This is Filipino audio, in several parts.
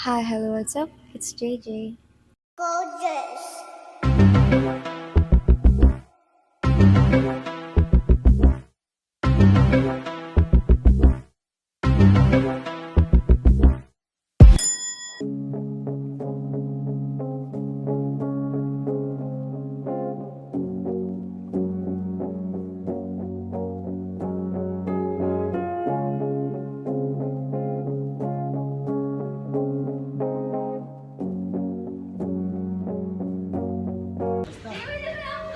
Hi, hello, what's up? It's JJ. Gorgeous.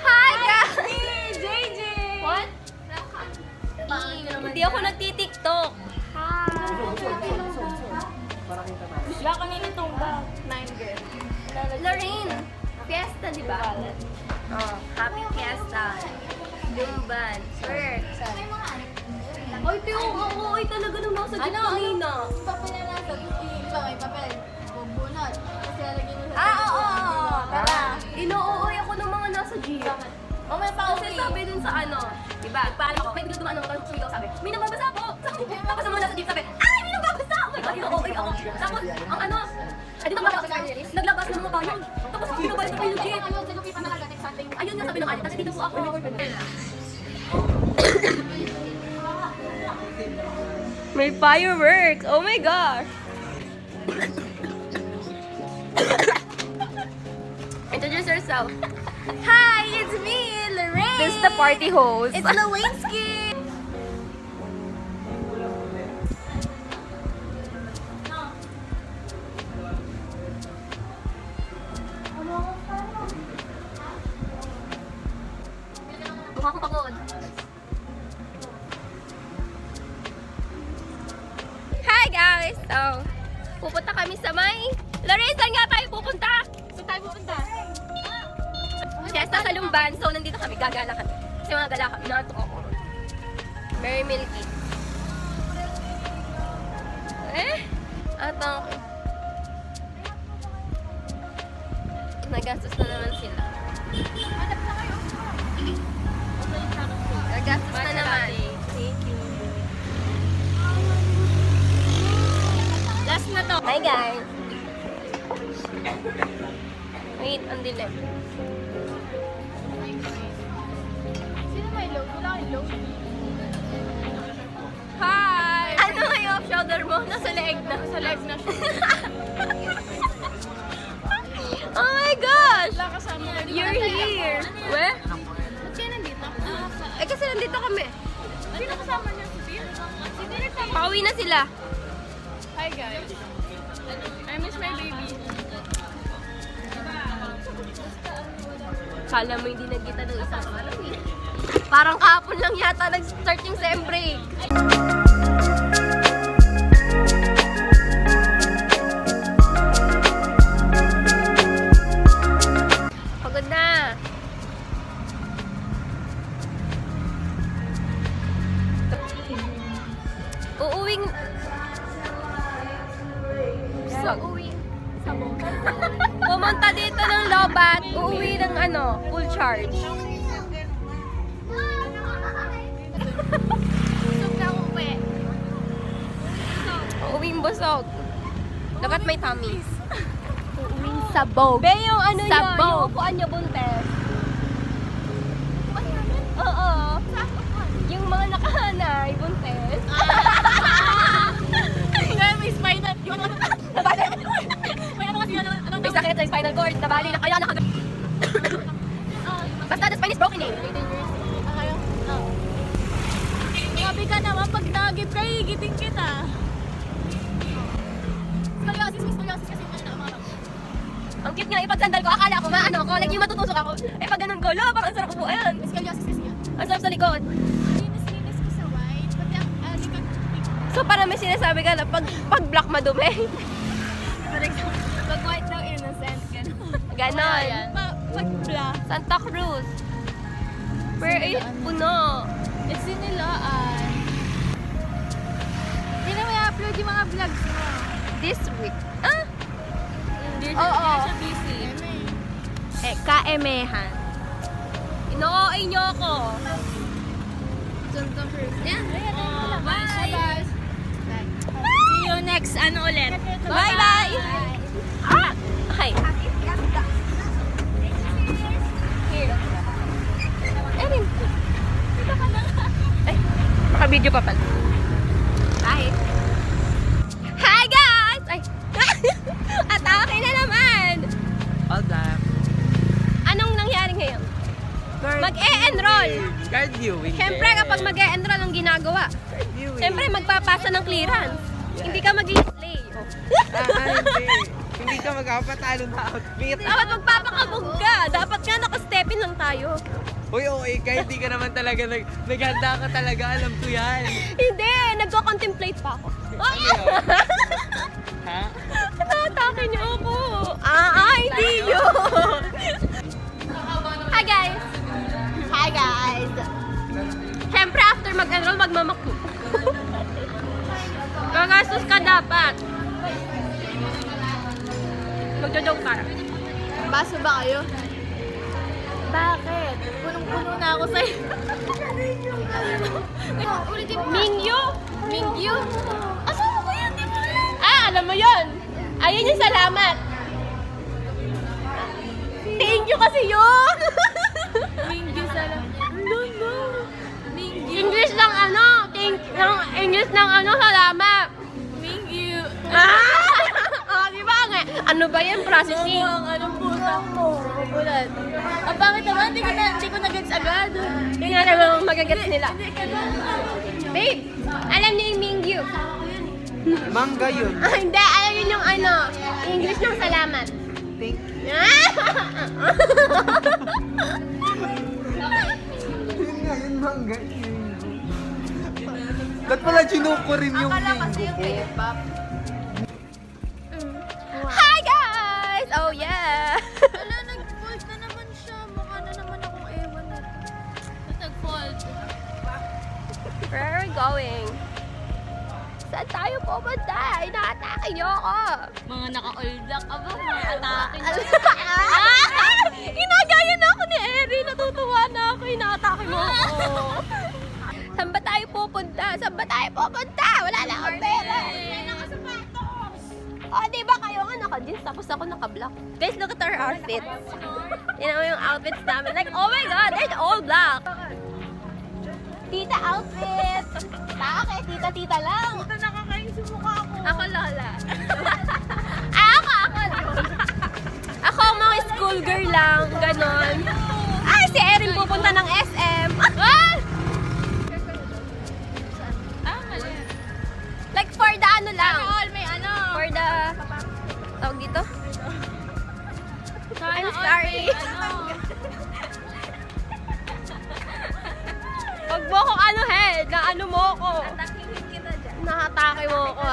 Hi, guys! JJ! What? Hindi ako nagtitiktok. Hi! Wala kami nitong bag. 9 girl. Lorraine! Fiesta, di ba? Oh, happy fiesta. Lumban. Sir. Ay, pero oo, ay talaga nung nasa jeep kanina. Papel na nasa iba may papel. Bubunot. Kasi lalagyan mo sa Oo. Tara. Ino-ooy ako ng mga nasa jeep. Oh, may Kasi sabi dun sa ano, diba? Parang ako, may bigla dumaan ako, sumigaw sabi, may nababasa ako! Tapos naman nasa jeep sabi, ay, may nababasa! Oh my God, ino-okay ako. Tapos, ang ano, ay, dito ba naglabas ng mga bayan. Tapos ako pinabalik ako yung jeep. Ayun nga sabi ng ano, kasi dito po ako. May fireworks! Oh my gosh! Introduce yourself. Hi, it's me, Lorraine. This is the party host. It's Lewinsky. Mukha ko pagod. Hi guys! So, pupunta kami sa may... Lorraine, saan nga tayo pupunta? Saan tayo pupunta? Fiesta sa Lumban. So, nandito kami. Gagala kami. Kasi mga gala kami. Nato ako. Very milky. At ang... Nagastos na naman sila. Nagastos na naman. Thank you. Last na to. Hi guys. Wait, ang dilim. Sino may load? Wala kang load. Hi! Ano yung off-shoulder mo? Nasa leg na. Sa live na siya. Oh my gosh! Wala kasama ka. You're here! Where? Ba't kayo nandito? Eh kasi nandito kami. Sino kasama niya? Si Pia? Si Derek kasama. Pauwi na sila. Hi guys. I miss my baby. Kala mo hindi nagkita ng isang araw eh. Parang kahapon lang yata nag-start yung sem break. Pagod na. Uuwing... Uwi. Sabong. Pumunta dito ng Lobat, uuwi ng ano, full charge. Busog na uwi. Uuwing busog. Dapat may tummy. Uwing sabog. Be, yung ano yun, Sabog. yung upuan niyo buntes. Oo. Yung mga nakahanay, buntes. May spinal. May ano kasi ano? May sakit sa spinal cord, nabali na kaya nakag... Basta the spine is broken eh. Grabe ka naman pag nagip ka, higitin kita. Scoliosis kasi ano mga Ang cute nga, ipag sandal ko, akala ko maano ko, like yung matutusok ako. Eh pag ganun ko, lo, parang sarap upuan. Scoliosis kasi yun. Ang sarap sa likod. Linis ko sa white. Pati ang likod. So parang may sinasabi ka na, pag black madumi. Pag white daw innocent. Ganon. Pag black. Santa Cruz. Pero ay, puno. It's sinilaan. Hindi na may upload yung mga vlogs mo. This week. Ah? Oo. busy. Kaemehan. Ino-OA nyo ako. Santa Cruz. Yeah. Bye. See you next ano ulit. Bye-bye! mag-e-enroll. Card viewing. Siyempre, kapag mag-e-enroll ang ginagawa. Card viewing. Siyempre, magpapasa ng clearance. Hindi ka mag-i-slay. Hindi. Hindi ka magpapatalo na outfit. Dapat magpapakabog ka. Dapat nga naka-stepin lang tayo. Uy, okay ka. Hindi ka naman talaga naghanda ka talaga. Alam ko yan. Hindi, nagko-contemplate pa ako. yun? Ha? Natake niyo ako. Hindi yun. Hi guys. Hi guys. Siyempre, after mag-enroll, magmamakto. Gagastos ka dapat. Magjo-joke tayo. Baso ba kayo? Bakit? Punong-puno na ako sa'yo. Ulitin mo. Mingyu? Mingyu? Asawa ko yan, di mo alam. Alam mo yun. Ayun yung salamat. Thank you kasi yun. Mingyu salam. No. Mingyu. English lang English lang salamat. Mingyu. Di ba nga? Ano ba yan? Processing. Anong puta mo? Ulan. Ang pangit naman, hindi ko na-gets agad. Yung nga naman magagets nila. Hindi ka na. Babe, alam niyo yung Mingyu. Mangga yun. Hindi, alam yun yung English ng salamat. Thank you. Yun nga, yun mangga yun. Ba't pala ginuko rin yung Akala kasi linggo yung ko? K-pop. Hi guys! Oh yeah! Wala, nag-fold na naman siya. Mukha na naman akong ewan na. Nag-fold. Where are we going? Saan tayo pupunta? Inaatake niyo ako! Mga naka-all black. Aba, mga atake niya. Ginagaya na ako ni Eri. Natutuwa na ako. Inaatake mo ako. Saan ba tayo pupunta? Wala na akong pera. Di ba kayo nga naka-jeans tapos ako naka-black? Guys, look at our outfits. Tignan mo yung outfits namin. Like, oh my God, it's all black. Tita outfit. Bakit? Tita lang. Ito nakakain sa mukha ko. Ako lola. ako. Ako mga schoolgirl lang, ganon. Ay, si Erin pupunta ng SM. Mali. Like for the ano lang. All may ano. For the... Tawag dito? I'm All sorry. may ano. Huwag mo akong na ano mo ako. Atakihin kita dyan. Nakatake mo ako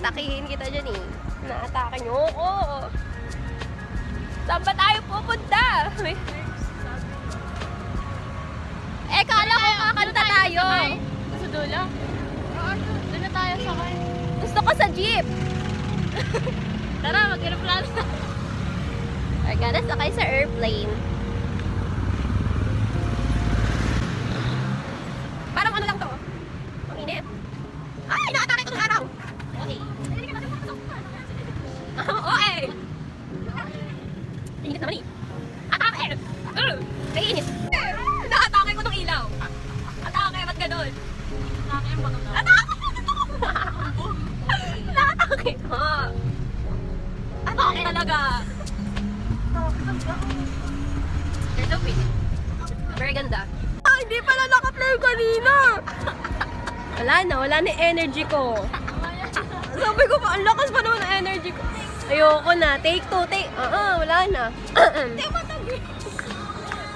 Takihin kita dyan eh. Naatake niyo ako. Saan ba tayo pupunta? Kala ko kakanta tayo. Sa dulo? Doon na tayo sakay. Gusto ko sa jeep. Tara, mag-aeroplano na. We're gonna sakay sa airplane. Parang ano lang to. Ang init. Ay, nakatake ko ng araw. Okay. Okay. Init naman eh. Atake! Kainit. Nakatake ko ng ilaw. Atake, ba't ganun? Atake! Nakatake ko. Atake talaga. You're so pretty. Very ganda. Hindi pala naka-play kanina. Wala na energy ko. Sabi ko pa, ang lakas pa naman ng energy ko. Ayoko na, take two, wala na.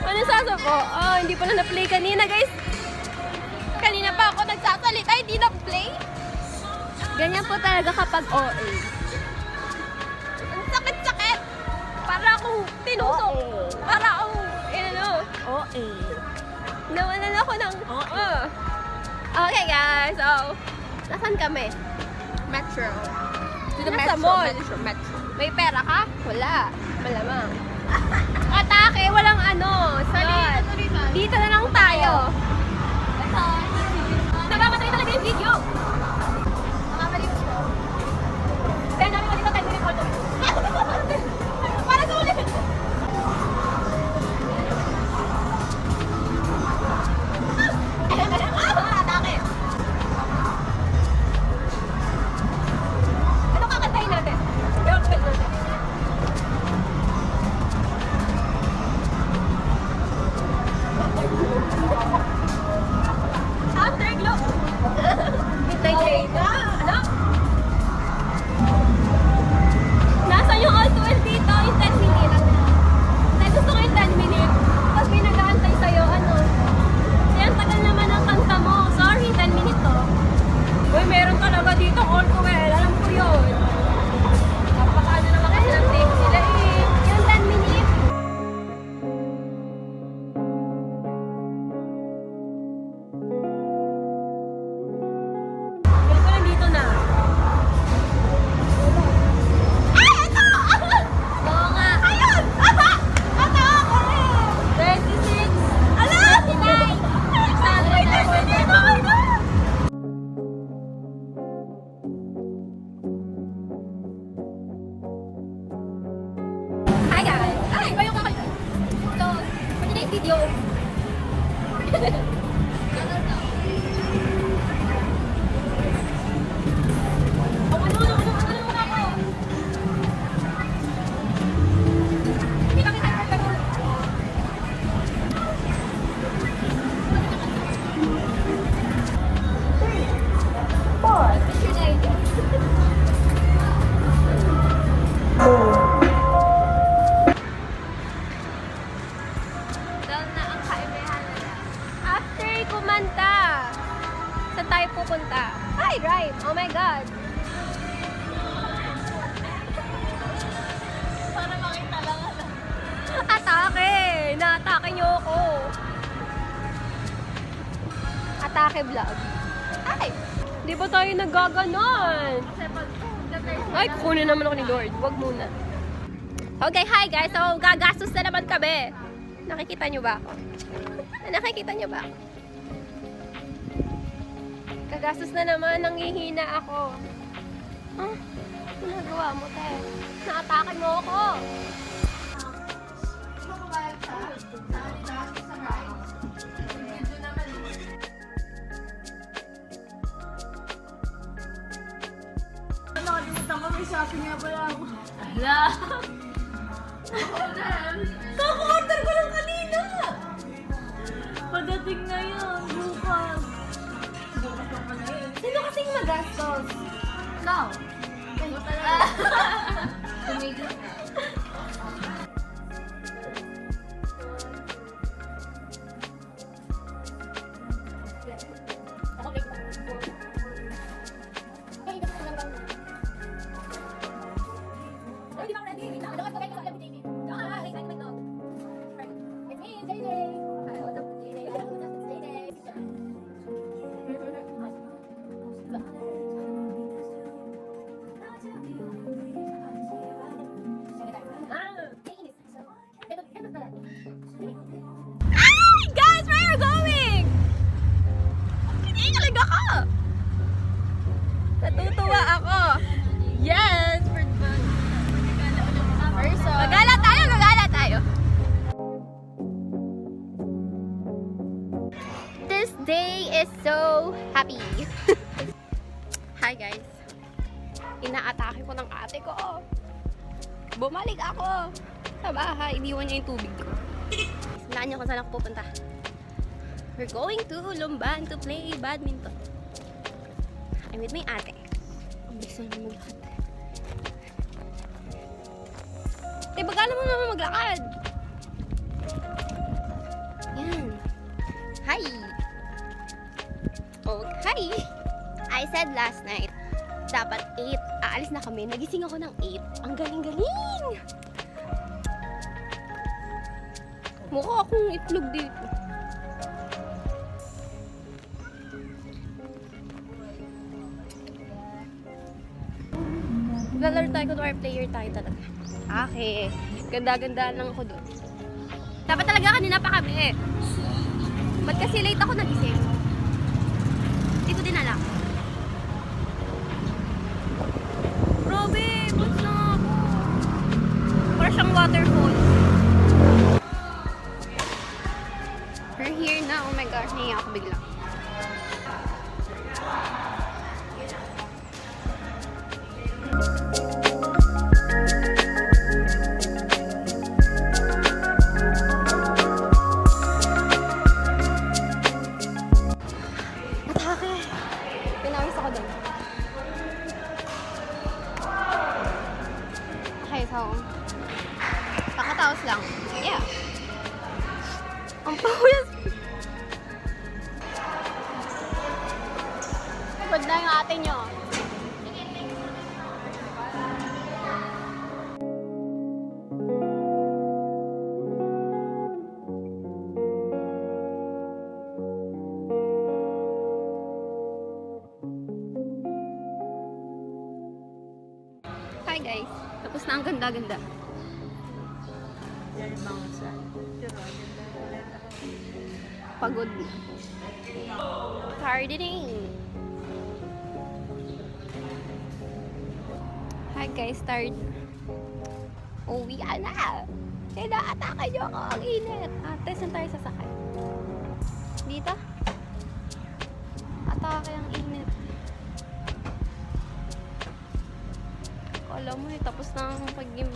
Ano sasako? Hindi pala na-play kanina, guys. Kanina pa ako nagsasalita, hindi na-play. Ganyan po talaga kapag OA. Ang sakit-sakit. Para akong tinusok. Para akong, OA. nawalan ako ng... Okay guys, so, nasan kami? Metro. Nasa mall. Metro. May pera ka? Wala. Malamang. Atake, walang ano. Saan? Dito na lang tayo. Namamatay talaga yung video. Kaya namin ko dito tayo record. Para sa ulit. Atake. Ano kakantayin natin? Girlfriend natin. video. Dahil na ang kaibihan nila. After kumanta, saan tayo pupunta? Hi, Rhyme! Oh my God! Para makita lang ano. Atake! Naatake niyo ako! Atake vlog. Ay! Di ba tayo naggaganon? Kasi pag the first Ay, kukunin naman ako ni Lord. Wag muna. Okay, hi guys. So, gagastos na naman kami. Nakikita nyo ba ako? Nakikita nyo ba ako? Gagastos na naman. Nanghihina ako. Ah, ginagawa mo, te. Naatake mo ako. Nakalimutan ko, may shopping nga pala ako. Ala! Kaka-order ko lang kanina! Pagdating na yun, bukas. Bukas pa pala yun. Sino kasing magastos? Ikaw! Ikaw talaga. Tumigil. Ay! Guys, where are you going? Kinikilig ako! Natutuwa ako. Yes! Magala tayo, magala tayo. This day is so happy. Hi guys. Inaatake ko ng ate ko. Bumalik ako sa bahay. Iniwan niya yung tubig ko. Sandaan niyo kung saan ako pupunta. We're going to Lumban to play badminton. I'm with my ate. Ang bilis na naman maglakad. Eh, bagala mo naman maglakad. Yan. Hi! Okay. I said last night, dapat 8. Aalis na kami. Nagising ako ng 8. Ang galing-galing! Mukha akong itlog dito. Lalaro tayo kunwari player tayo talaga. Okay. Ganda-ganda lang ako doon. Dapat talaga kanina pa kami. Ba't kasi late ako nagising? Hindi ko dinala. Grabe, bus na ako. Para siyang waterfall. We're here na. Oh my gosh, naiya ako bigla. Atake! Pinawis ako doon. Okay, so kakataos lang. Yeah. Ang pawis. Pagod na yung ate nyo. Hi guys. Tapos na ang ganda-ganda. Pagod na. Hardening. Hi guys, tired. Uwi na. Inaatake niyo ako. Ang init. Test na tayo sasakay. Dito? Atake ang init. Alam mo eh, tapos na ang pag-game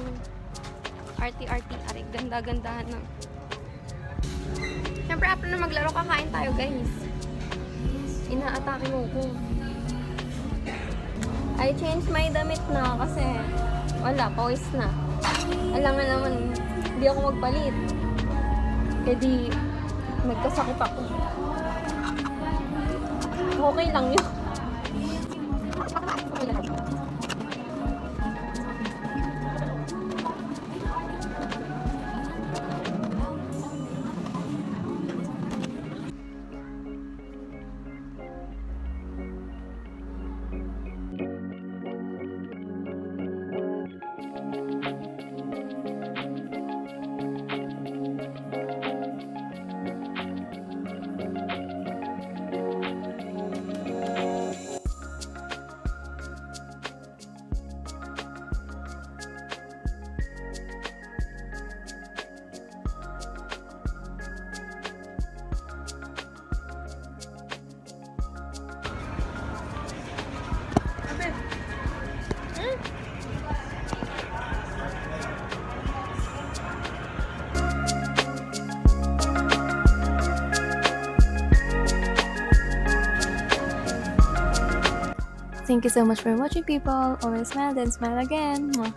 RT-RT. Aray, ganda-gandahan na. Siyempre, after na maglaro, kakain tayo, guys. Inaatake mo ko. I changed my damit na kasi wala, pawis na. Alangan naman, hindi ako magpalit. Kaya di, nagkasakit ako. Okay lang yun. Okay lang. Thank you so much for watching, people. Always smile, then smile again. Mwah.